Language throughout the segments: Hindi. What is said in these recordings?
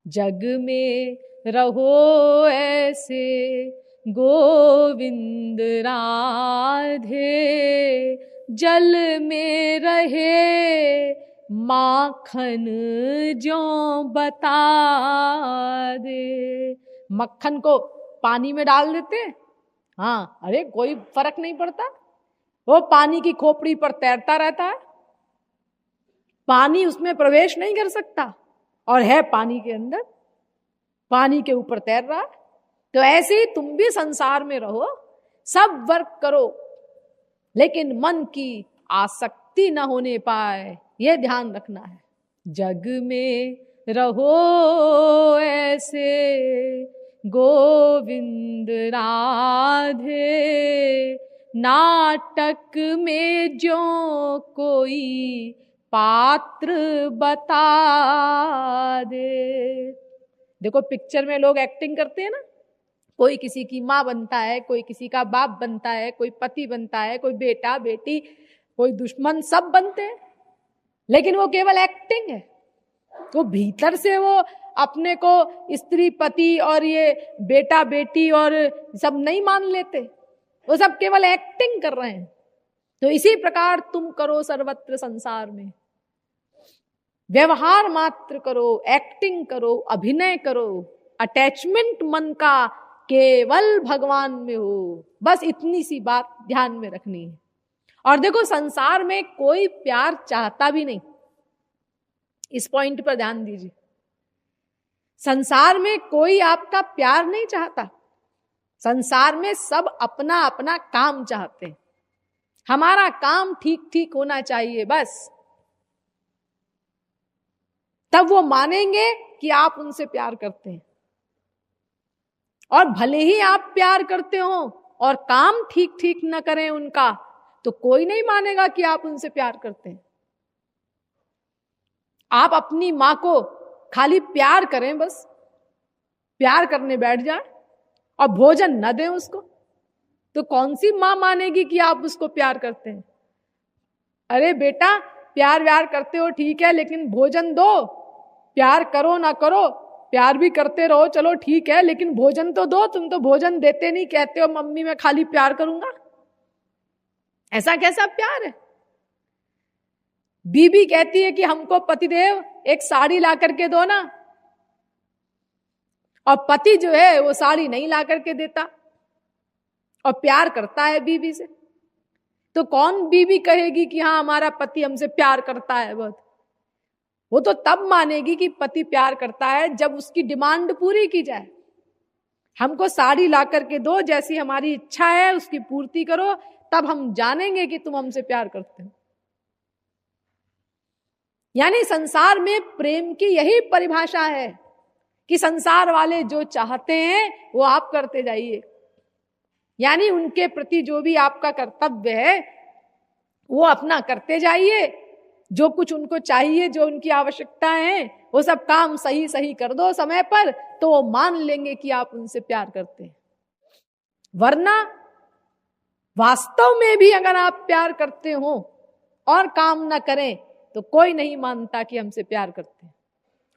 जग में रहो ऐसे गोविंद राधे, जल में रहे माखन जो बता दे। मक्खन को पानी में डाल देते हैं, हाँ, अरे कोई फर्क नहीं पड़ता, वो पानी की खोपड़ी पर तैरता रहता है, पानी उसमें प्रवेश नहीं कर सकता, और है पानी के अंदर, पानी के ऊपर तैर रहा है। तो ऐसे ही तुम भी संसार में रहो, सब वर्क करो, लेकिन मन की आसक्ति न होने पाए, यह ध्यान रखना है। जग में रहो ऐसे गोविंद राधे, नाटक में जो कोई पात्र बता दे। देखो पिक्चर में लोग एक्टिंग करते हैं ना, कोई किसी की माँ बनता है, कोई किसी का बाप बनता है, कोई पति बनता है, कोई बेटा बेटी, कोई दुश्मन, सब बनते हैं, लेकिन वो केवल एक्टिंग है। वो भीतर से वो अपने को स्त्री पति और ये बेटा बेटी और सब नहीं मान लेते, वो सब केवल एक्टिंग कर रहे हैं। तो इसी प्रकार तुम करो सर्वत्र संसार में, व्यवहार मात्र करो, एक्टिंग करो, अभिनय करो, अटैचमेंट मन का केवल भगवान में हो, बस इतनी सी बात ध्यान में रखनी है। और देखो संसार में कोई प्यार चाहता भी नहीं, इस पॉइंट पर ध्यान दीजिए। संसार में कोई आपका प्यार नहीं चाहता, संसार में सब अपना अपना काम चाहते हैं। हमारा काम ठीक ठीक होना चाहिए बस, तब वो मानेंगे कि आप उनसे प्यार करते हैं। और भले ही आप प्यार करते हो और काम ठीक ठीक न करें उनका, तो कोई नहीं मानेगा कि आप उनसे प्यार करते हैं। आप अपनी मां को खाली प्यार करें, बस प्यार करने बैठ जाए और भोजन न दें उसको, तो कौन सी मां मानेगी कि आप उसको प्यार करते हैं? अरे बेटा प्यार व्यार करते हो ठीक है, लेकिन भोजन दो, प्यार करो ना करो, प्यार भी करते रहो चलो ठीक है, लेकिन भोजन तो दो, तुम तो भोजन देते नहीं, कहते हो मम्मी मैं खाली प्यार करूंगा। ऐसा कैसा प्यार है? बीबी कहती है कि हमको पतिदेव एक साड़ी ला करके दो ना, और पति जो है वो साड़ी नहीं ला करके देता और प्यार करता है बीबी से, तो कौन बीबी कहेगी कि हाँ हमारा पति हमसे प्यार करता है बहुत? वो तो तब मानेगी कि पति प्यार करता है जब उसकी डिमांड पूरी की जाए। हमको साड़ी ला करके दो, जैसी हमारी इच्छा है उसकी पूर्ति करो, तब हम जानेंगे कि तुम हमसे प्यार करते हो। यानी संसार में प्रेम की यही परिभाषा है कि संसार वाले जो चाहते हैं वो आप करते जाइए, यानी उनके प्रति जो भी आपका कर्तव्य है वो अपना करते जाइए, जो कुछ उनको चाहिए, जो उनकी आवश्यकता है, वो सब काम सही सही कर दो समय पर, तो वो मान लेंगे कि आप उनसे प्यार करते हैं। वरना वास्तव में भी अगर आप प्यार करते हो और काम ना करें, तो कोई नहीं मानता कि हमसे प्यार करते हैं।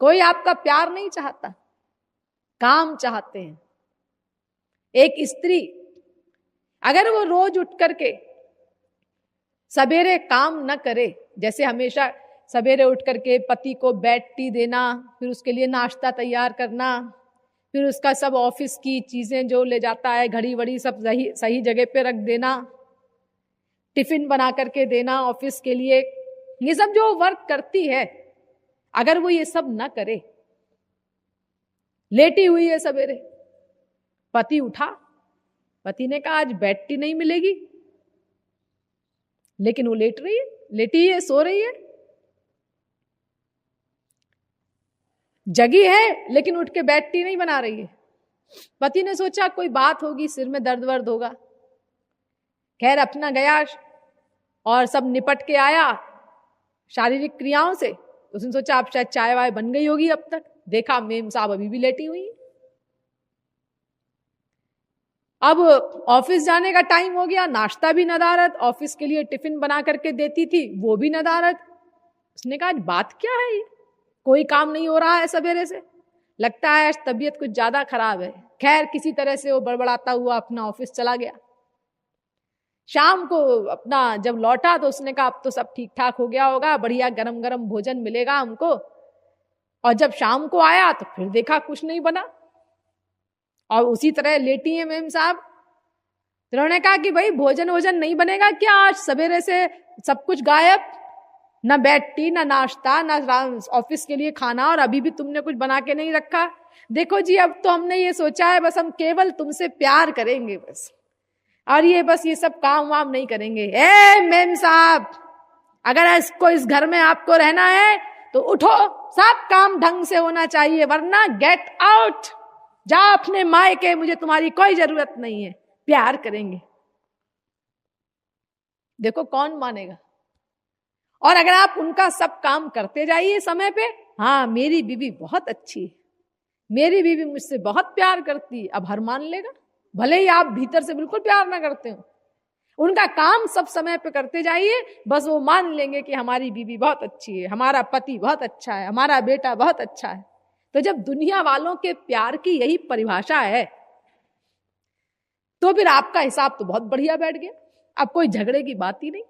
कोई आपका प्यार नहीं चाहता, काम चाहते हैं। एक स्त्री अगर वो रोज उठ करके सवेरे काम न करे, जैसे हमेशा सवेरे उठ करके पति को बेड टी देना, फिर उसके लिए नाश्ता तैयार करना, फिर उसका सब ऑफिस की चीजें जो ले जाता है, घड़ी वड़ी सब सही जगह पे रख देना, टिफिन बना करके देना ऑफिस के लिए, ये सब जो वर्क करती है, अगर वो ये सब न करे, लेटी हुई है सवेरे, पति उठा, पति ने कहा आज बेड टी नहीं मिलेगी, लेकिन वो लेट रही है, लेटी है, सो रही है, जगी है लेकिन उठ के बेड टी नहीं बना रही है। पति ने सोचा कोई बात होगी, सिर में दर्द वर्द होगा, खैर अपना गया और सब निपट के आया शारीरिक क्रियाओं से, तो उसने सोचा अब शायद चाय वाय बन गई होगी, अब तक देखा मेम साहब अभी भी लेटी हुई है। अब ऑफिस जाने का टाइम हो गया, नाश्ता भी नदारत, ऑफिस के लिए टिफिन बना करके देती थी वो भी नदारत। उसने कहा बात क्या है, ये कोई काम नहीं हो रहा है सवेरे से, लगता है तबीयत कुछ ज्यादा खराब है। खैर किसी तरह से वो बड़बड़ाता हुआ अपना ऑफिस चला गया। शाम को अपना जब लौटा तो उसने कहा अब तो सब ठीक ठाक हो गया होगा, बढ़िया गरम गरम भोजन मिलेगा हमको। और जब शाम को आया तो फिर देखा कुछ नहीं बना और उसी तरह लेटी है मेम साहब। तो उन्होंने कहा कि भाई भोजन वोजन नहीं बनेगा क्या, आज सवेरे से सब कुछ गायब, ना बेड टी, ना नाश्ता, ना ऑफिस के लिए खाना, और अभी भी तुमने कुछ बना के नहीं रखा। देखो जी अब तो हमने ये सोचा है बस हम केवल तुमसे प्यार करेंगे बस, और ये बस ये सब काम वाम नहीं करेंगे। ए मेम साहब, अगर इसको इस घर में आपको रहना है तो उठो, सब काम ढंग से होना चाहिए, वरना गेट आउट, जा अपने मायके, मुझे तुम्हारी कोई जरूरत नहीं है, प्यार करेंगे। देखो कौन मानेगा। और अगर आप उनका सब काम करते जाइए समय पे, हाँ मेरी बीवी बहुत अच्छी है, मेरी बीवी मुझसे बहुत प्यार करती है, अब हर मान लेगा, भले ही आप भीतर से बिल्कुल प्यार ना करते हो। उनका काम सब समय पे करते जाइए, बस वो मान लेंगे कि हमारी बीवी बहुत अच्छी है, हमारा पति बहुत अच्छा है, हमारा बेटा बहुत अच्छा है। तो जब दुनिया वालों के प्यार की यही परिभाषा है तो फिर आपका हिसाब तो बहुत बढ़िया बैठ गया। अब कोई झगड़े की बात ही नहीं,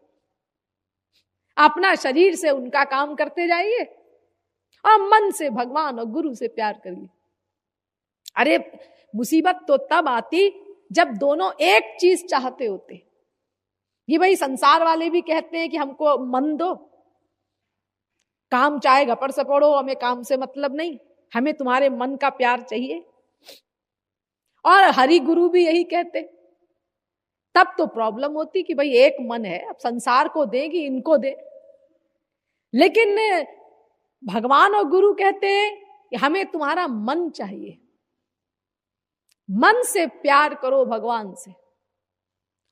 अपना शरीर से उनका काम करते जाइए और मन से भगवान और गुरु से प्यार करिए। अरे मुसीबत तो तब आती जब दोनों एक चीज चाहते होते। ये भाई संसार वाले भी कहते हैं कि हमको मन दो, काम चाहे घपड़ सपड़ो, हमें काम से मतलब नहीं, हमें तुम्हारे मन का प्यार चाहिए। और हरि गुरु भी यही कहते। तब तो प्रॉब्लम होती कि भाई एक मन है, अब संसार को दे कि इनको दे। लेकिन भगवान और गुरु कहते हैं कि हमें तुम्हारा मन चाहिए, मन से प्यार करो भगवान से।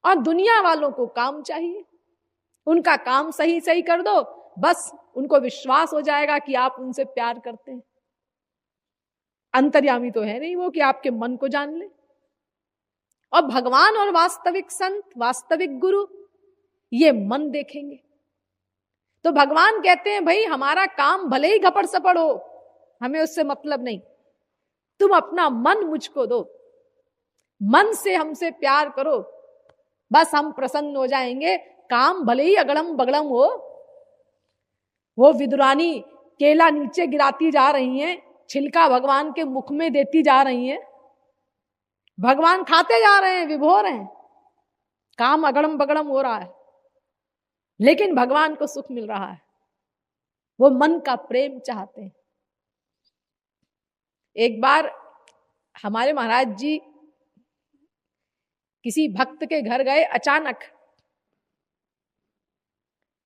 और दुनिया वालों को काम चाहिए, उनका काम सही सही कर दो, बस उनको विश्वास हो जाएगा कि आप उनसे प्यार करते हैं। अंतर्यामी तो है नहीं वो कि आपके मन को जान ले। और भगवान और वास्तविक संत, वास्तविक गुरु ये मन देखेंगे। तो भगवान कहते हैं भाई हमारा काम भले ही घपड़ सपड़ हो, हमें उससे मतलब नहीं, तुम अपना मन मुझको दो, मन से हमसे प्यार करो, बस हम प्रसन्न हो जाएंगे। काम भले ही अगड़म बगड़म हो। वो विदुरानी केला नीचे गिराती जा रही हैं, छिलका भगवान के मुख में देती जा रही हैं, भगवान खाते जा रहे हैं, विभोर हैं, काम अगड़म बगड़म हो रहा है, लेकिन भगवान को सुख मिल रहा है। वो मन का प्रेम चाहते हैं। एक बार हमारे महाराज जी किसी भक्त के घर गए अचानक।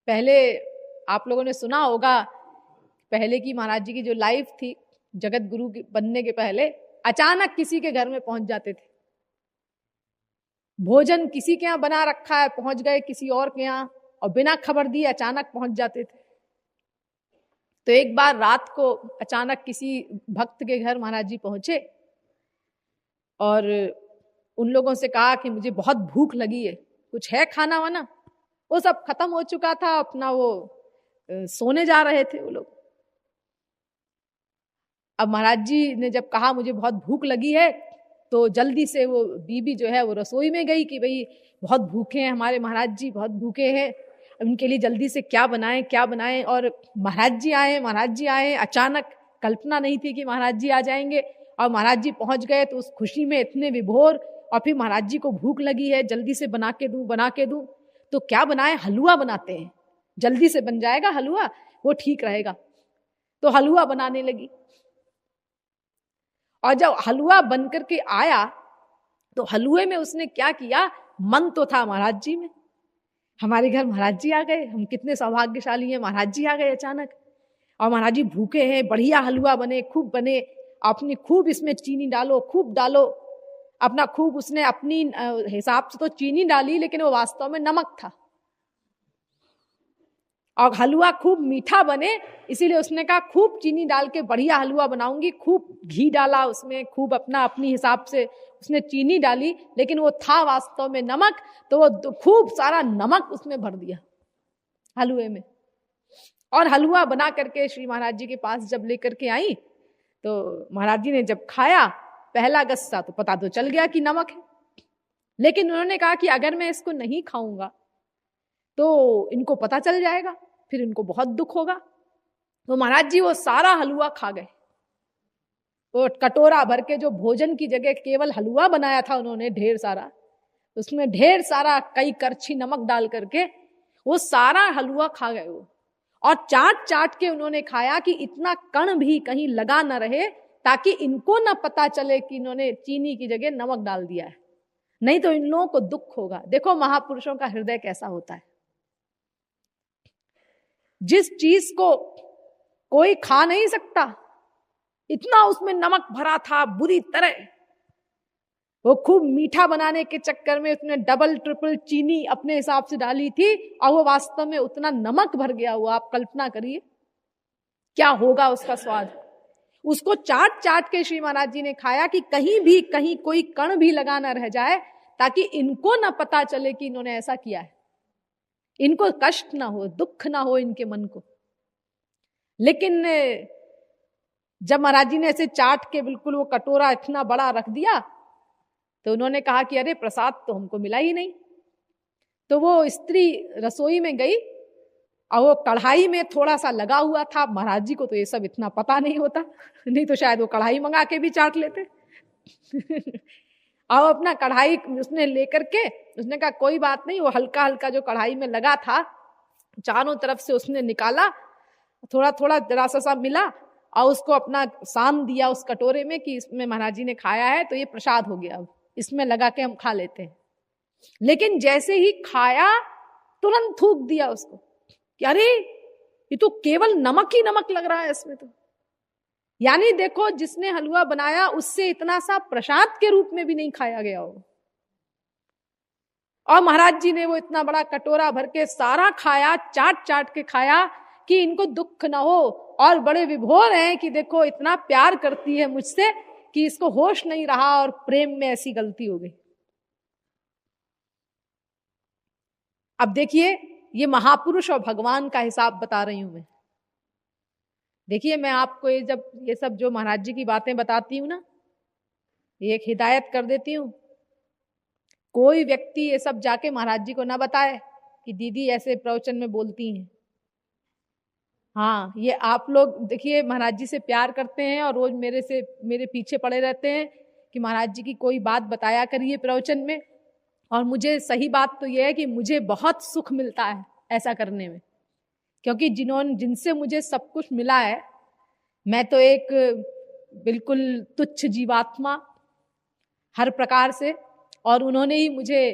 पहले आप लोगों ने सुना होगा, पहले की महाराज जी की जो लाइफ थी, जगत गुरु बनने के पहले अचानक किसी के घर में पहुंच जाते थे। भोजन किसी के यहाँ बना रखा है, पहुंच गए किसी और के यहाँ, और बिना खबर दिए अचानक पहुंच जाते थे। तो एक बार रात को अचानक किसी भक्त के घर महाराज जी पहुंचे और उन लोगों से कहा कि मुझे बहुत भूख लगी है, कुछ है खाना वाना। वो सब खत्म हो चुका था, अपना वो सोने जा रहे थे वो लोग। अब महाराज जी ने जब कहा मुझे बहुत भूख लगी है, तो जल्दी से वो बीबी जो है वो रसोई में गई कि भाई बहुत भूखे हैं हमारे महाराज जी, बहुत भूखे हैं, उनके लिए जल्दी से क्या बनाएं क्या बनाएं। और महाराज जी आए अचानक, कल्पना नहीं थी कि महाराज जी आ जाएंगे। और महाराज जी पहुंच गए तो उस खुशी में इतने विभोर, और फिर महाराज जी को भूख लगी है, जल्दी से बना के दूं। तो क्या बनाए, हलवा बनाते हैं, जल्दी से बन जाएगा हलवा, वो ठीक रहेगा। तो हलवा बनाने लगी। और जब हलवा बन करके आया तो हलवे में उसने क्या किया, मन तो था महाराज जी में, हमारे घर महाराज जी आ गए, हम कितने सौभाग्यशाली हैं, महाराज जी आ गए अचानक। और महाराज जी भूखे हैं, बढ़िया हलवा बने, खूब बने, अपनी खूब इसमें चीनी डालो, खूब डालो, अपना खूब। उसने अपनी हिसाब से तो चीनी डाली, लेकिन वो वास्तव में नमक था। और हलवा खूब मीठा बने, इसीलिए उसने कहा खूब चीनी डाल के बढ़िया हलवा बनाऊंगी। खूब घी डाला उसमें, खूब अपनी हिसाब से उसने चीनी डाली, लेकिन वो था वास्तव में नमक। तो वो खूब सारा नमक उसमें भर दिया हलवे में। और हलवा बना करके श्री महाराज जी के पास जब लेकर के आई, तो महाराज जी ने जब खाया पहला गस्सा तो पता तो चल गया कि नमक है, लेकिन उन्होंने कहा कि अगर मैं इसको नहीं खाऊंगा तो इनको पता चल जाएगा, फिर इनको बहुत दुख होगा। तो महाराज जी वो सारा हलवा खा गए। वो कटोरा भर के जो भोजन की जगह केवल हलवा बनाया था उन्होंने ढेर सारा, उसमें ढेर सारा कई करछी नमक डाल करके वो सारा हलवा खा गए वो। और चाट चाट के उन्होंने खाया कि इतना कण भी कहीं लगा न रहे, ताकि इनको ना पता चले कि इन्होंने चीनी की जगह नमक डाल दिया है, नहीं तो इन लोगों को दुख होगा। देखो महापुरुषों का हृदय कैसा होता है। जिस चीज को कोई खा नहीं सकता, इतना उसमें नमक भरा था बुरी तरह, वो खूब मीठा बनाने के चक्कर में उसने डबल ट्रिपल चीनी अपने हिसाब से डाली थी और वो वास्तव में उतना नमक भर गया हुआ। आप कल्पना करिए क्या होगा उसका स्वाद। उसको चाट चाट के श्री महाराज जी ने खाया कि कहीं कोई कण भी लगा ना रह जाए, ताकि इनको ना पता चले कि इन्होंने ऐसा किया है, इनको कष्ट ना हो, दुख ना हो इनके मन को। लेकिन जब महाराज जी ने ऐसे चाट के बिल्कुल वो कटोरा इतना बड़ा रख दिया तो उन्होंने कहा कि अरे प्रसाद तो हमको मिला ही नहीं। तो वो स्त्री रसोई में गई और वो कढ़ाई में थोड़ा सा लगा हुआ था। महाराज जी को तो ये सब इतना पता नहीं होता, नहीं तो शायद वो कढ़ाई मंगा के भी चाट लेते। और अपना कढ़ाई उसने लेकर के उसने कहा कोई बात नहीं, वो हल्का हल्का जो कढ़ाई में लगा था चारों तरफ से उसने निकाला, थोड़ा थोड़ा जरा सा मिला और उसको अपना सान दिया उस कटोरे में कि इसमें महाराज जी ने खाया है तो ये प्रसाद हो गया, अब इसमें लगा के हम खा लेते हैं। लेकिन जैसे ही खाया तुरंत थूक दिया उसको कि अरे ये तो केवल नमक ही नमक लग रहा है इसमें तो। यानी देखो जिसने हलवा बनाया उससे इतना सा प्रसाद के रूप में भी नहीं खाया गया हो। और महाराज जी ने वो इतना बड़ा कटोरा भर के सारा खाया, चाट चाट के खाया कि इनको दुख ना हो, और बड़े विभोर हैं कि देखो इतना प्यार करती है मुझसे कि इसको होश नहीं रहा और प्रेम में ऐसी गलती हो गई। अब देखिए ये महापुरुष और भगवान का हिसाब बता रही हूं मैं। देखिए मैं आपको ये सब जो महाराज जी की बातें बताती हूं ना, ये एक हिदायत कर देती हूं। कोई व्यक्ति ये सब जाके महाराज जी को ना बताए कि दीदी ऐसे प्रवचन में बोलती हैं। हाँ, ये आप लोग देखिए महाराज जी से प्यार करते हैं और रोज मेरे पीछे पड़े रहते हैं कि महाराज जी की कोई बात बताया करिए प्रवचन में। और मुझे सही बात तो ये है कि मुझे बहुत सुख मिलता है ऐसा करने में, क्योंकि जिनसे मुझे सब कुछ मिला है, मैं तो एक बिल्कुल तुच्छ जीवात्मा हर प्रकार से, और उन्होंने ही मुझे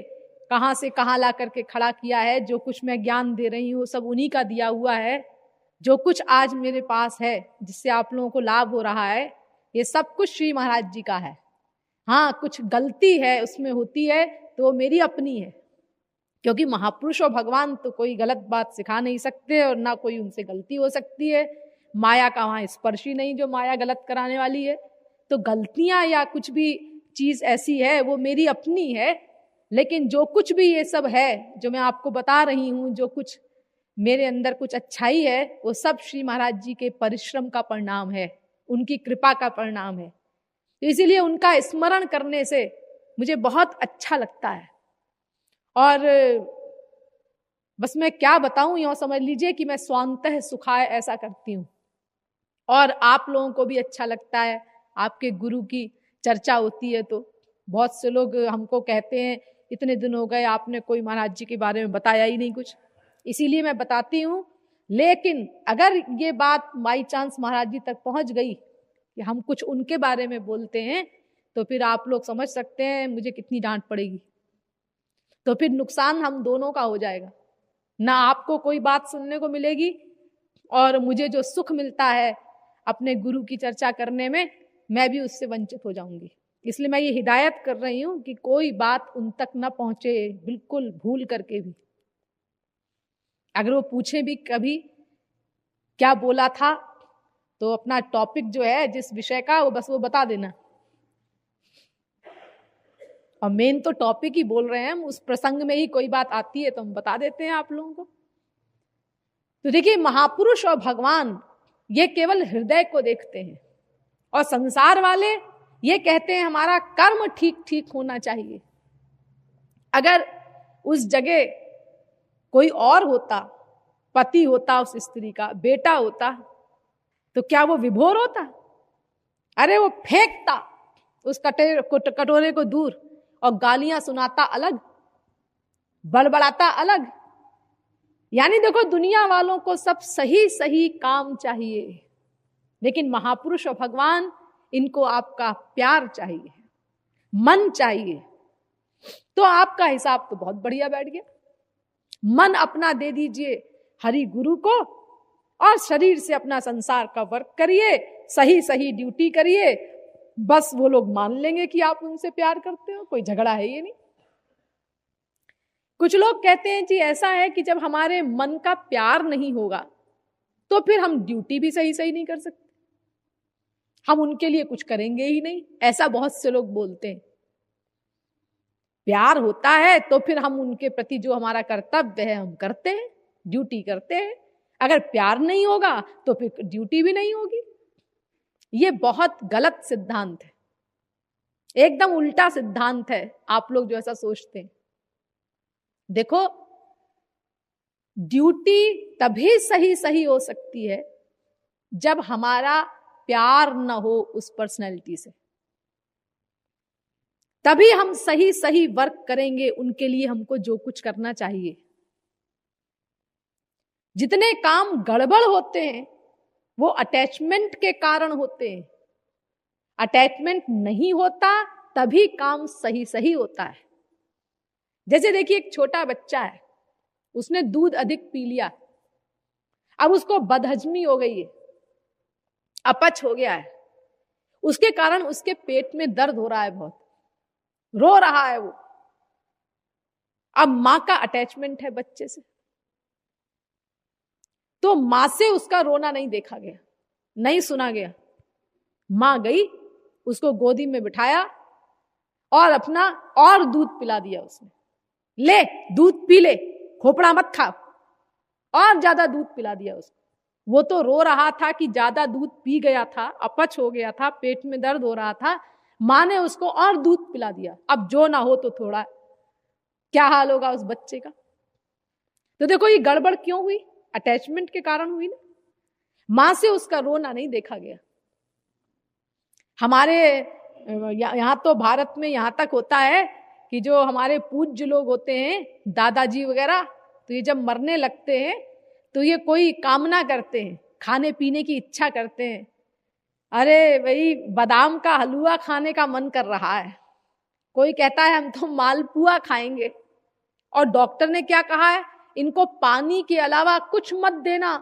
कहाँ से कहाँ ला करके खड़ा किया है। जो कुछ मैं ज्ञान दे रही हूँ सब उन्हीं का दिया हुआ है। जो कुछ आज मेरे पास है जिससे आप लोगों को लाभ हो रहा है, ये सब कुछ श्री महाराज जी का है। हाँ, कुछ गलती है उसमें होती है तो वो मेरी अपनी है, क्योंकि महापुरुष और भगवान तो कोई गलत बात सिखा नहीं सकते और ना कोई उनसे गलती हो सकती है। माया का वहां स्पर्श ही नहीं जो माया गलत कराने वाली है। तो गलतियां या कुछ भी चीज ऐसी है वो मेरी अपनी है। लेकिन जो कुछ भी ये सब है जो मैं आपको बता रही हूं, जो कुछ मेरे अंदर कुछ अच्छाई है, वो सब श्री महाराज जी के परिश्रम का परिणाम है, उनकी कृपा का परिणाम है। तो इसीलिए उनका स्मरण करने से मुझे बहुत अच्छा लगता है। और बस मैं क्या बताऊं, यूं समझ लीजिए कि मैं स्वांतः सुखाय ऐसा करती हूं, और आप लोगों को भी अच्छा लगता है। आपके गुरु की चर्चा होती है तो बहुत से लोग हमको कहते हैं इतने दिन हो गए आपने कोई महाराज जी के बारे में बताया ही नहीं कुछ, इसीलिए मैं बताती हूं। लेकिन अगर ये बात बाई चांस महाराज जी तक पहुंच गई कि हम कुछ उनके बारे में बोलते हैं, तो फिर आप लोग समझ सकते हैं मुझे कितनी डांट पड़ेगी। तो फिर नुकसान हम दोनों का हो जाएगा, ना आपको कोई बात सुनने को मिलेगी और मुझे जो सुख मिलता है अपने गुरु की चर्चा करने में, मैं भी उससे वंचित हो जाऊंगी। इसलिए मैं ये हिदायत कर रही हूं कि कोई बात उन तक ना पहुंचे, बिल्कुल भूल करके भी। अगर वो पूछे भी कभी क्या बोला था, तो अपना टॉपिक जो है जिस विषय का वो बस वो बता देना। और मेन तो टॉपिक ही बोल रहे हैं हम, उस प्रसंग में ही कोई बात आती है तो हम बता देते हैं आप लोगों को। तो देखिए महापुरुष और भगवान ये केवल हृदय को देखते हैं, और संसार वाले ये कहते हैं हमारा कर्म ठीक ठीक होना चाहिए। अगर उस जगह कोई और होता, पति होता उस स्त्री का, बेटा होता, तो क्या वो विभोर होता? अरे वो फेंकता उस कटोरे को दूर और गालियां सुनाता अलग, बड़बड़ाता अलग। यानी देखो, दुनिया वालों को सब सही सही काम चाहिए, लेकिन महापुरुष और भगवान, इनको आपका प्यार चाहिए, मन चाहिए। तो आपका हिसाब तो बहुत बढ़िया बैठ गया। मन अपना दे दीजिए हरि गुरु को और शरीर से अपना संसार का वर्क करिए, सही सही ड्यूटी करिए, बस वो लोग मान लेंगे कि आप उनसे प्यार करते हो। कोई झगड़ा है ये नहीं। कुछ लोग कहते हैं जी ऐसा है कि जब हमारे मन का प्यार नहीं होगा तो फिर हम ड्यूटी भी सही सही नहीं कर सकते, हम उनके लिए कुछ करेंगे ही नहीं। ऐसा बहुत से लोग बोलते हैं। प्यार होता है तो फिर हम उनके प्रति जो हमारा कर्तव्य है हम करते हैं, ड्यूटी करते हैं। अगर प्यार नहीं होगा तो फिर ड्यूटी भी नहीं होगी। ये बहुत गलत सिद्धांत है, एकदम उल्टा सिद्धांत है। आप लोग जो ऐसा सोचते हैं, देखो, ड्यूटी तभी सही सही हो सकती है जब हमारा प्यार न हो उस पर्सनैलिटी से, तभी हम सही सही वर्क करेंगे उनके लिए हमको जो कुछ करना चाहिए। जितने काम गड़बड़ होते हैं वो अटैचमेंट के कारण होते हैं। अटैचमेंट नहीं होता तभी काम सही सही होता है। जैसे देखिए, एक छोटा बच्चा है, उसने दूध अधिक पी लिया, अब उसको बदहजमी हो गई है, अपच हो गया है, उसके कारण उसके पेट में दर्द हो रहा है, बहुत रो रहा है वो। अब मां का अटैचमेंट है बच्चे से, तो मां से उसका रोना नहीं देखा गया, नहीं सुना गया। मां गई, उसको गोदी में बिठाया और अपना और दूध पिला दिया उसने। ले दूध पी ले, खोपड़ा मत खा, और ज्यादा दूध पिला दिया उसको। वो तो रो रहा था कि ज्यादा दूध पी गया था, अपच हो गया था, पेट में दर्द हो रहा था। मां ने उसको और दूध पिला दिया। अब जो ना हो तो थोड़ा, क्या हाल होगा उस बच्चे का। तो देखो, ये गड़बड़ क्यों हुई? अटैचमेंट के कारण हुई ना। मां से उसका रोना नहीं देखा गया। हमारे यहां तो भारत में यहां तक होता है कि जो हमारे पूज्य लोग होते हैं, दादाजी वगैरह, तो ये जब मरने लगते हैं तो ये कोई कामना करते हैं, खाने पीने की इच्छा करते हैं। अरे भाई, बादाम का हलवा खाने का मन कर रहा है, कोई कहता है हम तो मालपुआ खाएंगे, और डॉक्टर ने क्या कहा है, इनको पानी के अलावा कुछ मत देना,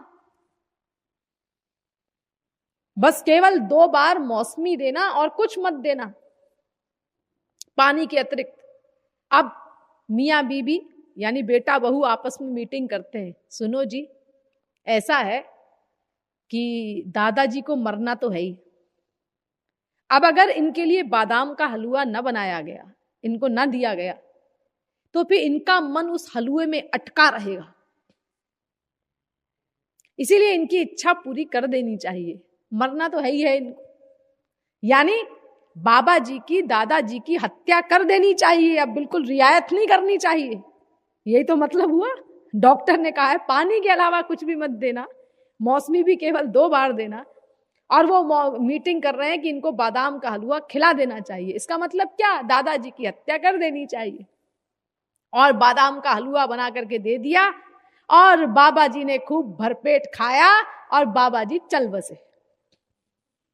बस केवल 2 बार मौसमी देना और कुछ मत देना पानी के अतिरिक्त। अब मियां बीबी यानी बेटा बहू आपस में मीटिंग करते हैं, सुनो जी ऐसा है कि दादाजी को मरना तो है ही, अब अगर इनके लिए बादाम का हलवा न बनाया गया, इनको न दिया गया, तो फिर इनका मन उस हलवे में अटका रहेगा, इसीलिए इनकी इच्छा पूरी कर देनी चाहिए, मरना तो है ही है इनको। यानी बाबा जी की, दादाजी की हत्या कर देनी चाहिए, अब बिल्कुल रियायत नहीं करनी चाहिए। यही तो मतलब हुआ। डॉक्टर ने कहा है पानी के अलावा कुछ भी मत देना, मौसमी भी केवल 2 बार देना, और वो मीटिंग कर रहे हैं कि इनको बादाम का हलवा खिला देना चाहिए। इसका मतलब क्या? दादाजी की हत्या कर देनी चाहिए। और बादाम का हलवा बना करके दे दिया, और बाबा जी ने खूब भरपेट खाया, और बाबा जी चल बसे।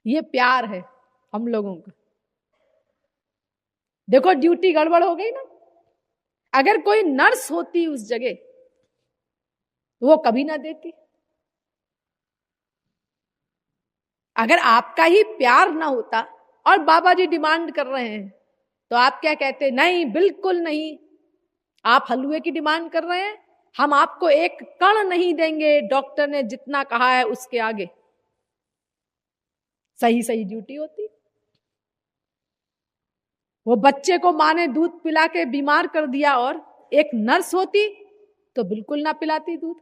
ये प्यार है हम लोगों का। देखो, ड्यूटी गड़बड़ हो गई ना। अगर कोई नर्स होती उस जगह तो वो कभी ना देती। अगर आपका ही प्यार ना होता और बाबा जी डिमांड कर रहे हैं, तो आप क्या कहते? नहीं, बिल्कुल नहीं, आप हलवे की डिमांड कर रहे हैं, हम आपको एक कण नहीं देंगे, डॉक्टर ने जितना कहा है उसके आगे। सही सही ड्यूटी होती। वो बच्चे को माँ ने दूध पिला के बीमार कर दिया, और एक नर्स होती तो बिल्कुल ना पिलाती दूध।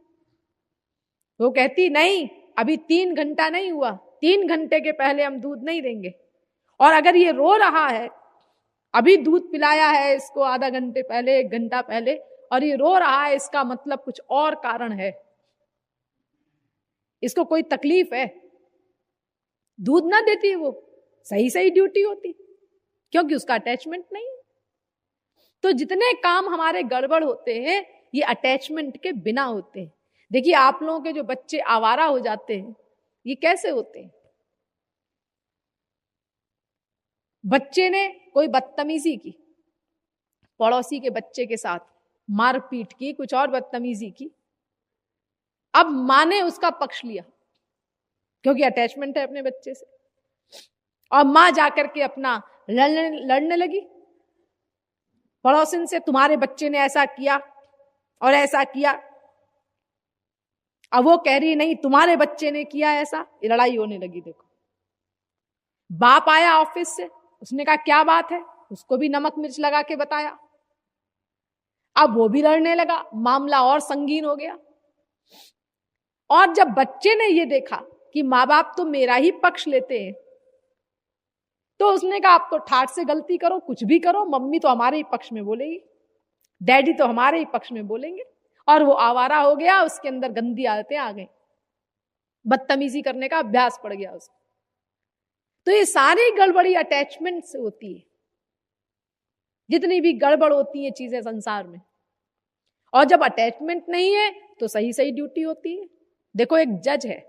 वो कहती नहीं, अभी 3 घंटा नहीं हुआ, 3 घंटे के पहले हम दूध नहीं देंगे। और अगर ये रो रहा है, अभी दूध पिलाया है इसको आधा घंटे पहले, 1 घंटा पहले, और ये रो रहा है, इसका मतलब कुछ और कारण है, इसको कोई तकलीफ है। दूध ना देती वो, सही सही ड्यूटी होती, क्योंकि उसका अटैचमेंट नहीं है। तो जितने काम हमारे गड़बड़ होते हैं ये अटैचमेंट के बिना होते हैं। देखिए आप लोगों के जो बच्चे आवारा हो जाते हैं, ये कैसे होते हैं? बच्चे ने कोई बदतमीजी की, पड़ोसी के बच्चे के साथ मारपीट की, कुछ और बदतमीजी की, अब मां ने उसका पक्ष लिया क्योंकि अटैचमेंट है अपने बच्चे से, और मां जाकर के अपना लड़ने लगी पड़ोसिन से, तुम्हारे बच्चे ने ऐसा किया और ऐसा किया। अब वो कह रही नहीं तुम्हारे बच्चे ने किया ऐसा, ये लड़ाई होने लगी। देखो बाप आया ऑफिस से, उसने कहा क्या बात है, उसको भी नमक मिर्च लगा के बताया, अब वो भी लड़ने लगा, मामला और संगीन हो गया। और जब बच्चे ने ये देखा कि माँ बाप तो मेरा ही पक्ष लेते हैं, तो उसने कहा आप तो ठाठ से गलती करो, कुछ भी करो, मम्मी तो हमारे ही पक्ष में बोलेगी, डैडी तो हमारे ही पक्ष में बोलेंगे। और वो आवारा हो गया, उसके अंदर गंदी आदतें आ गई, बदतमीजी करने का अभ्यास पड़ गया उसको। तो ये सारी गड़बड़ी अटैचमेंट से होती है, जितनी भी गड़बड़ होती है चीजें संसार में। और जब अटैचमेंट नहीं है तो सही सही ड्यूटी होती है। देखो एक जज है,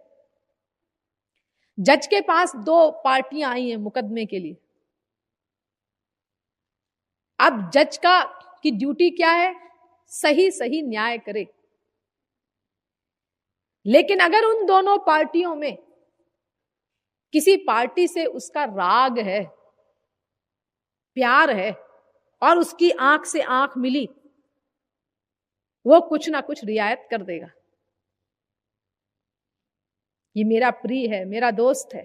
जज के पास 2 पार्टियां आई हैं मुकदमे के लिए। अब जज की ड्यूटी क्या है? सही सही न्याय करे। लेकिन अगर उन दोनों पार्टियों में किसी पार्टी से उसका राग है, प्यार है, और उसकी आंख से आंख मिली, वो कुछ ना कुछ रियायत कर देगा। ये मेरा प्रिय है, मेरा दोस्त है,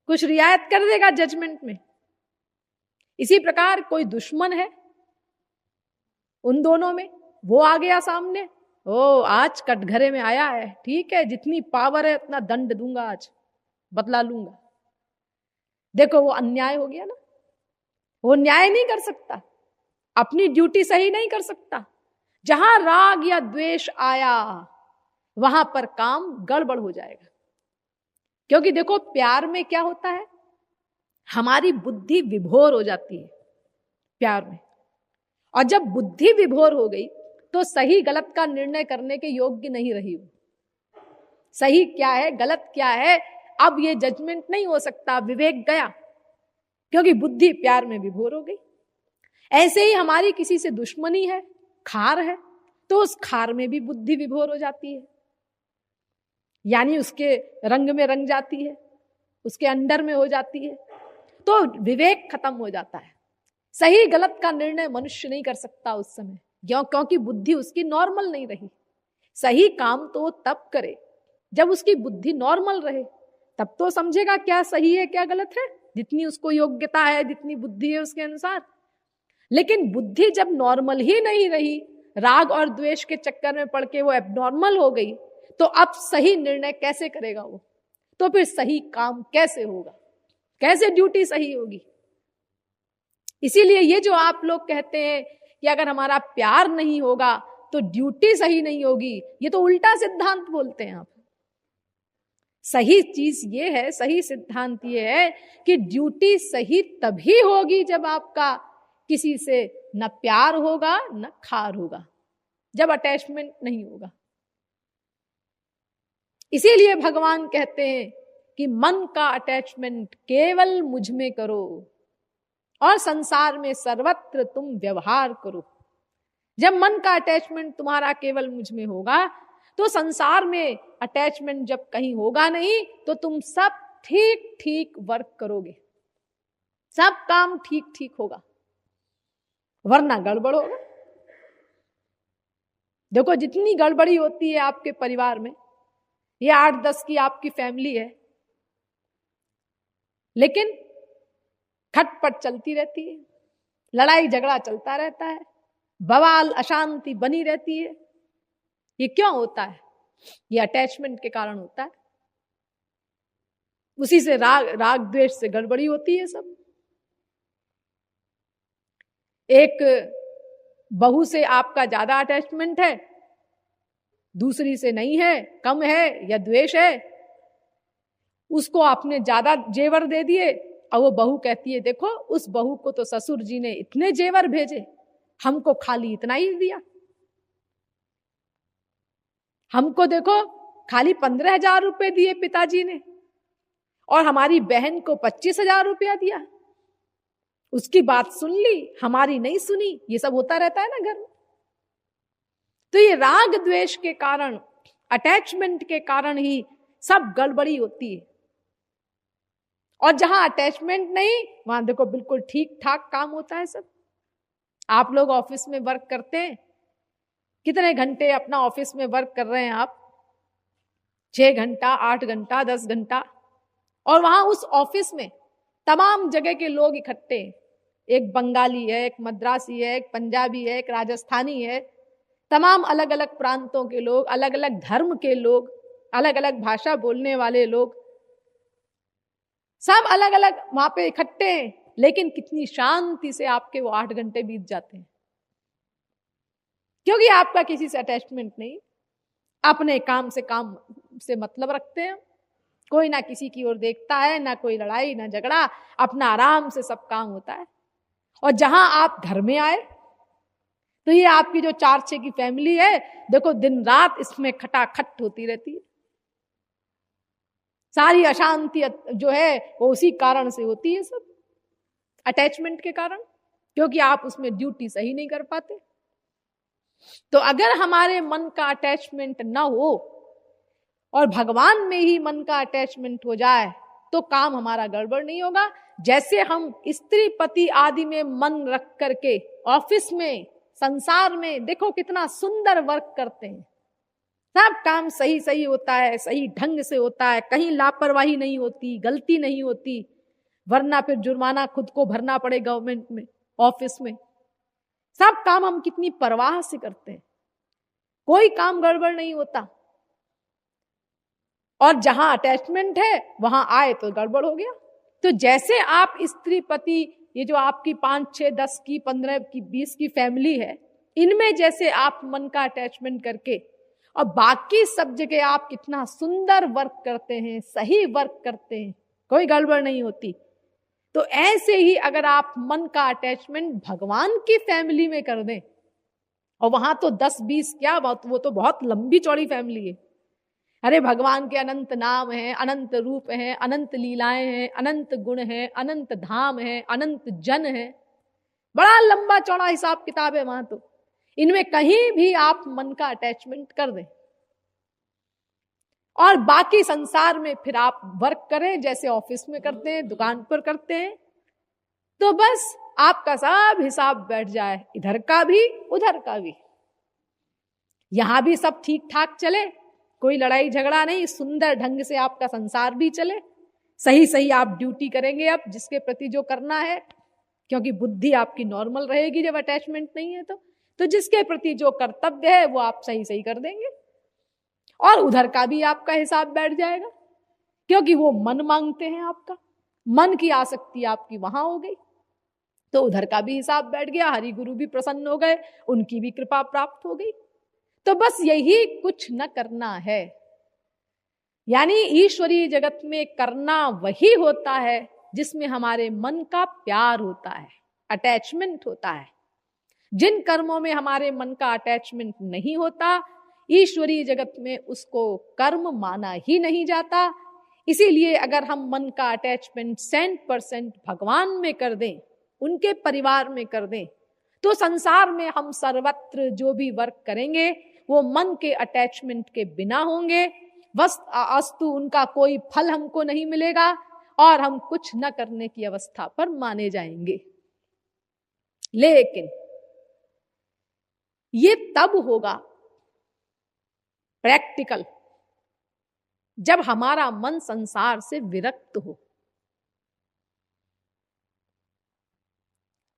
कुछ रियायत कर देगा जजमेंट में। इसी प्रकार कोई दुश्मन है उन दोनों में, वो आ गया सामने, ओ आज कटघरे में आया है, ठीक है, जितनी पावर है उतना दंड दूंगा, आज बदला लूंगा। देखो वो अन्याय हो गया ना, वो न्याय नहीं कर सकता, अपनी ड्यूटी सही नहीं कर सकता। जहां राग या द्वेष आया वहां पर काम गड़बड़ हो जाएगा। क्योंकि देखो प्यार में क्या होता है, हमारी बुद्धि विभोर हो जाती है प्यार में, और जब बुद्धि विभोर हो गई तो सही गलत का निर्णय करने के योग्य नहीं रही वो। सही क्या है गलत क्या है, अब ये जजमेंट नहीं हो सकता, विवेक गया, क्योंकि बुद्धि प्यार में विभोर हो गई। ऐसे ही हमारी किसी से दुश्मनी है, खार है, तो उस खार में भी बुद्धि विभोर हो जाती है, यानी उसके रंग में रंग जाती है, उसके अंडर में हो जाती है, तो विवेक खत्म हो जाता है। सही गलत का निर्णय मनुष्य नहीं कर सकता उस समय, क्योंकि बुद्धि उसकी नॉर्मल नहीं रही। सही काम तो तब करे जब उसकी बुद्धि नॉर्मल रहे, तब तो समझेगा क्या सही है क्या गलत है, जितनी उसको योग्यता है, जितनी बुद्धि है उसके अनुसार। लेकिन बुद्धि जब नॉर्मल ही नहीं रही, राग और द्वेष के चक्कर में पड़ के वो एबनॉर्मल हो गई, तो अब सही निर्णय कैसे करेगा वो? तो फिर सही काम कैसे होगा, कैसे ड्यूटी सही होगी? इसीलिए ये जो आप लोग कहते हैं कि अगर हमारा प्यार नहीं होगा तो ड्यूटी सही नहीं होगी, ये तो उल्टा सिद्धांत बोलते हैं आप। सही चीज ये है, सही सिद्धांत ये है कि ड्यूटी सही तभी होगी जब आपका किसी से न प्यार होगा न खार होगा, जब अटैचमेंट नहीं होगा। इसीलिए भगवान कहते हैं कि मन का अटैचमेंट केवल मुझ में करो और संसार में सर्वत्र तुम व्यवहार करो। जब मन का अटैचमेंट तुम्हारा केवल मुझ में होगा तो संसार में अटैचमेंट जब कहीं होगा नहीं, तो तुम सब ठीक ठीक वर्क करोगे, सब काम ठीक ठीक होगा, वरना गड़बड़ होगा। देखो जितनी गड़बड़ी होती है आपके परिवार में, ये 8-10 की आपकी फैमिली है, लेकिन खटपट चलती रहती है, लड़ाई झगड़ा चलता रहता है, बवाल अशांति बनी रहती है। ये क्यों होता है? ये अटैचमेंट के कारण होता है। उसी से राग द्वेष से गड़बड़ी होती है सब। एक बहू से आपका ज्यादा अटैचमेंट है, दूसरी से नहीं है, कम है या द्वेष है, उसको आपने ज्यादा जेवर दे दिए और वो बहू कहती है देखो उस बहू को तो ससुर जी ने इतने जेवर भेजे, हमको खाली इतना ही दिया, हमको देखो खाली 15,000 रुपए दिए पिताजी ने और हमारी बहन को 25,000 रुपया दिया, उसकी बात सुन ली, हमारी नहीं सुनी। ये सब होता रहता है ना घर में। तो ये राग द्वेष के कारण, अटैचमेंट के कारण ही सब गड़बड़ी होती है। और जहां अटैचमेंट नहीं, वहां देखो बिल्कुल ठीक ठाक काम होता है सब। आप लोग ऑफिस में वर्क करते हैं, कितने घंटे अपना ऑफिस में वर्क कर रहे हैं आप? 6 घंटा, 8 घंटा, 10 घंटा। और वहां उस ऑफिस में तमाम जगह के लोग इकट्ठे हैं। एक बंगाली है, एक मद्रासी है, एक पंजाबी है, एक राजस्थानी है, तमाम अलग अलग प्रांतों के लोग, अलग अलग धर्म के लोग, अलग अलग भाषा बोलने वाले लोग, सब अलग अलग वहां पे इकट्ठे हैं। लेकिन कितनी शांति से आपके वो 8 घंटे बीत जाते हैं, क्योंकि आपका किसी से अटैचमेंट नहीं, अपने काम से मतलब रखते हैं। कोई ना किसी की ओर देखता है, ना कोई लड़ाई ना झगड़ा, अपना आराम से सब काम होता है। और जहां आप घर में आए तो ये आपकी जो 4-6 की फैमिली है, देखो दिन रात इसमें खटाखट होती रहती है। सारी अशांति जो है वो उसी कारण से होती है, सब अटैचमेंट के कारण, क्योंकि आप उसमें ड्यूटी सही नहीं कर पाते। तो अगर हमारे मन का अटैचमेंट ना हो और भगवान में ही मन का अटैचमेंट हो जाए तो काम हमारा गड़बड़ नहीं होगा। जैसे हम स्त्री पति आदि में मन रख करके ऑफिस में, संसार में देखो कितना सुंदर वर्क करते हैं, सब काम सही सही होता है, सही ढंग से होता है, कहीं लापरवाही नहीं होती, गलती नहीं होती, वरना फिर जुर्माना खुद को भरना पड़े गवर्नमेंट में, ऑफिस में। सब काम हम कितनी परवाह से करते हैं, कोई काम गड़बड़ नहीं होता। और जहां अटैचमेंट है वहां आए तो गड़बड़ हो गया। तो जैसे आप स्त्री पति, ये जो आपकी 5, 6, 10 की, 15 की, 20 की फैमिली है, इनमें जैसे आप मन का अटैचमेंट करके और बाकी सब जगह आप कितना सुंदर वर्क करते हैं, सही वर्क करते हैं, कोई गड़बड़ नहीं होती। तो ऐसे ही अगर आप मन का अटैचमेंट भगवान की फैमिली में कर दें, और वहां तो 10-20 क्या, वो तो बहुत लंबी चौड़ी फैमिली है। अरे भगवान के अनंत नाम हैं, अनंत रूप हैं, अनंत लीलाएं हैं, अनंत गुण हैं, अनंत धाम हैं, अनंत जन हैं, बड़ा लंबा चौड़ा हिसाब किताब है वहां तो। इनमें कहीं भी आप मन का अटैचमेंट कर दें और बाकी संसार में फिर आप वर्क करें जैसे ऑफिस में करते हैं, दुकान पर करते हैं, तो बस आपका सब हिसाब बैठ जाए, इधर का भी उधर का भी, यहां भी सब ठीक ठाक चले, कोई लड़ाई झगड़ा नहीं, सुंदर ढंग से आपका संसार भी चले, सही सही आप ड्यूटी करेंगे अब जिसके प्रति जो करना है, क्योंकि बुद्धि आपकी नॉर्मल रहेगी जब अटैचमेंट नहीं है तो जिसके प्रति जो कर्तव्य है वो आप सही सही कर देंगे। और उधर का भी आपका हिसाब बैठ जाएगा, क्योंकि वो मन मांगते हैं आपका, मन की आसक्ति आपकी वहां हो गई, तो उधर का भी हिसाब बैठ गया, हरि गुरु भी प्रसन्न हो गए, उनकी भी कृपा प्राप्त हो गई। तो बस यही कुछ न करना है। यानी ईश्वरीय जगत में करना वही होता है जिसमें हमारे मन का प्यार होता है, अटैचमेंट होता है। जिन कर्मों में हमारे मन का अटैचमेंट नहीं होता, ईश्वरीय जगत में उसको कर्म माना ही नहीं जाता। इसीलिए अगर हम मन का अटैचमेंट 100% भगवान में कर दें, उनके परिवार में कर दें, तो संसार में हम सर्वत्र जो भी वर्क करेंगे वो मन के अटैचमेंट के बिना होंगे। अस्तु उनका कोई फल हमको नहीं मिलेगा और हम कुछ न करने की अवस्था पर माने जाएंगे। लेकिन ये तब होगा प्रैक्टिकल जब हमारा मन संसार से विरक्त हो,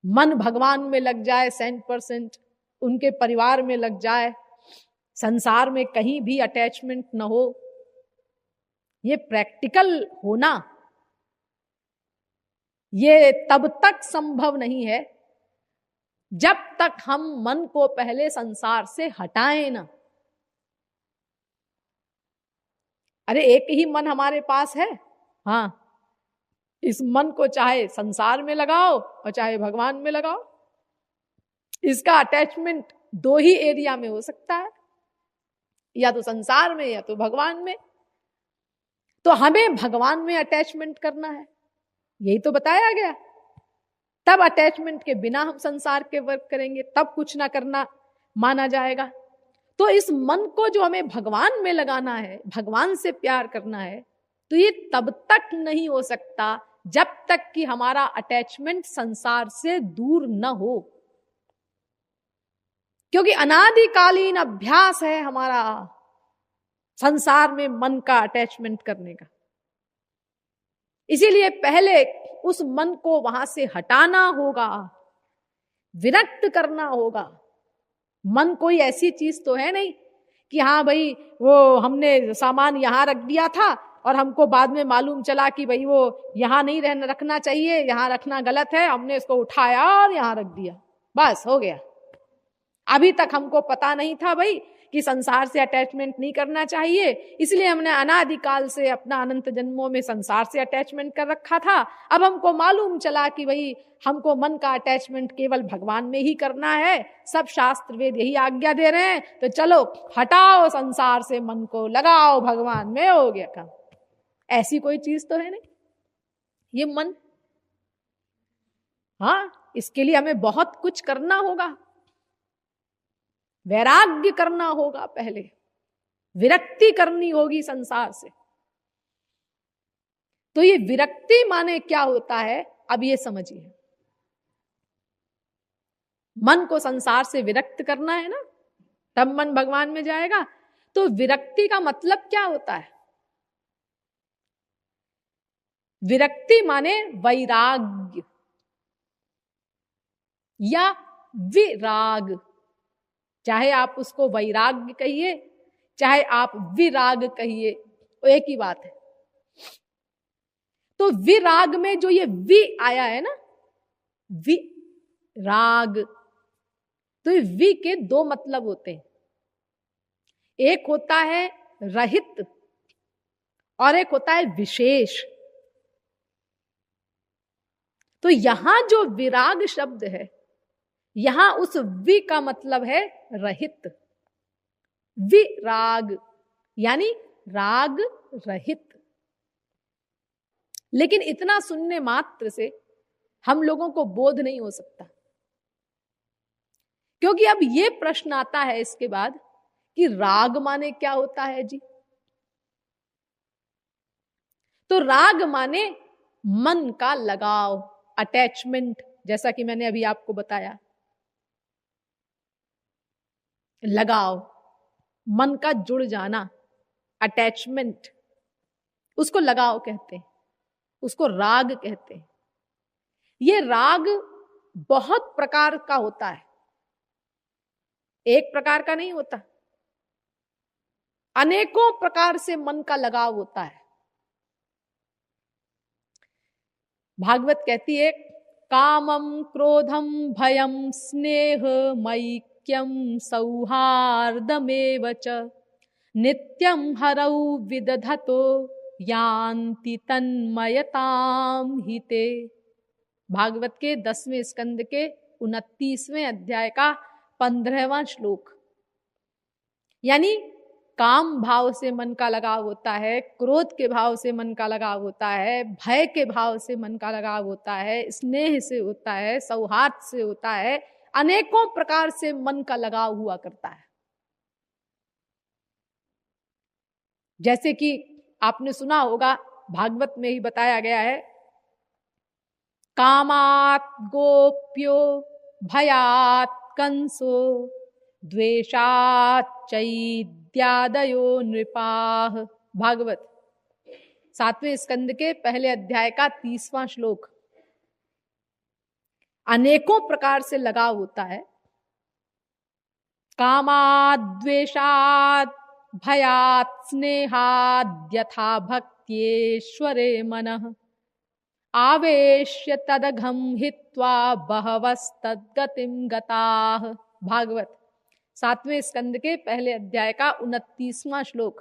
मन भगवान में लग जाए 100%, उनके परिवार में लग जाए, संसार में कहीं भी अटैचमेंट न हो, ये प्रैक्टिकल होना ये तब तक संभव नहीं है जब तक हम मन को पहले संसार से हटाएं ना। अरे एक ही मन हमारे पास है, हाँ, इस मन को चाहे संसार में लगाओ और चाहे भगवान में लगाओ, इसका अटैचमेंट दो ही एरिया में हो सकता है, या तो संसार में या तो भगवान में। तो हमें भगवान में अटैचमेंट करना है, यही तो बताया गया। तब अटैचमेंट के बिना हम संसार के वर्क करेंगे, तब कुछ ना करना माना जाएगा। तो इस मन को जो हमें भगवान में लगाना है, भगवान से प्यार करना है, तो ये तब तक नहीं हो सकता जब तक कि हमारा अटैचमेंट संसार से दूर न हो, क्योंकि अनादिकालीन अभ्यास है हमारा संसार में मन का अटैचमेंट करने का। इसीलिए पहले उस मन को वहां से हटाना होगा, विरक्त करना होगा। मन कोई ऐसी चीज तो है नहीं कि हाँ भाई वो हमने सामान यहां रख दिया था और हमको बाद में मालूम चला कि भाई वो यहां नहीं रहना, रखना चाहिए, यहां रखना गलत है, हमने इसको उठाया और यहां रख दिया, बस हो गया। अभी तक हमको पता नहीं था भाई कि संसार से अटैचमेंट नहीं करना चाहिए, इसलिए हमने अनादिकाल से अपना अनंत जन्मों में संसार से अटैचमेंट कर रखा था। अब हमको मालूम चला कि भाई हमको मन का अटैचमेंट केवल भगवान में ही करना है, सब शास्त्र वेद यही आज्ञा दे रहे हैं, तो चलो हटाओ संसार से मन को, लगाओ भगवान में, हो गया काम। ऐसी कोई चीज तो है नहीं ये मन। हाँ, इसके लिए हमें बहुत कुछ करना होगा, वैराग्य करना होगा, पहले विरक्ति करनी होगी संसार से। तो ये विरक्ति माने क्या होता है, अब ये समझिए। मन को संसार से विरक्त करना है ना, तब मन भगवान में जाएगा। तो विरक्ति का मतलब क्या होता है? विरक्ति माने वैराग्य या विराग, चाहे आप उसको वैराग्य कहिए चाहे आप विराग कहिए, वो एक ही बात है। तो विराग में जो ये वि आया है ना, विराग, तो ये वि के दो मतलब होते हैं, एक होता है रहित और एक होता है विशेष। तो यहां जो विराग शब्द है, यहां उस वि का मतलब है रहित, विराग यानी राग रहित। लेकिन इतना सुनने मात्र से हम लोगों को बोध नहीं हो सकता, क्योंकि अब ये प्रश्न आता है इसके बाद कि राग माने क्या होता है जी। तो राग माने मन का लगाव, अटैचमेंट, जैसा कि मैंने अभी आपको बताया, लगाव, मन का जुड़ जाना, अटैचमेंट, उसको लगाव कहते हैं, उसको राग कहते हैं। ये राग बहुत प्रकार का होता है, एक प्रकार का नहीं होता, अनेकों प्रकार से मन का लगाव होता है। भागवत कहती है, कामम क्रोधम भयम स्नेह मैक्यम सौहार्दमेव च नित्यम हरौ विदधतो यान्ति तन्मयताम हिते। भागवत के 10वें स्कंद के 29वें अध्याय का 15वां श्लोक। यानी काम भाव से मन का लगाव होता है, क्रोध के भाव से मन का लगाव होता है, भय के भाव से मन का लगाव होता है, स्नेह से होता है, सौहार्द से होता है, अनेकों प्रकार से मन का लगाव हुआ करता है। जैसे कि आपने सुना होगा, भागवत में ही बताया गया है, कामात् गोप्यो भयात् कंसो द्वेषात् चैद्यादयो नृपाः। भागवत 7वें स्कंद के पहले अध्याय का 30वां श्लोक। अनेकों प्रकार से लगाव होता है, कामात् द्वेषात् भयात् स्नेहाद् यथा मत्येश्वरे मनः आवेश्य तदघम हित्वा बहवस्तद्गतिं गताः। भागवत 7वें स्कंद के पहले अध्याय का 29वां श्लोक।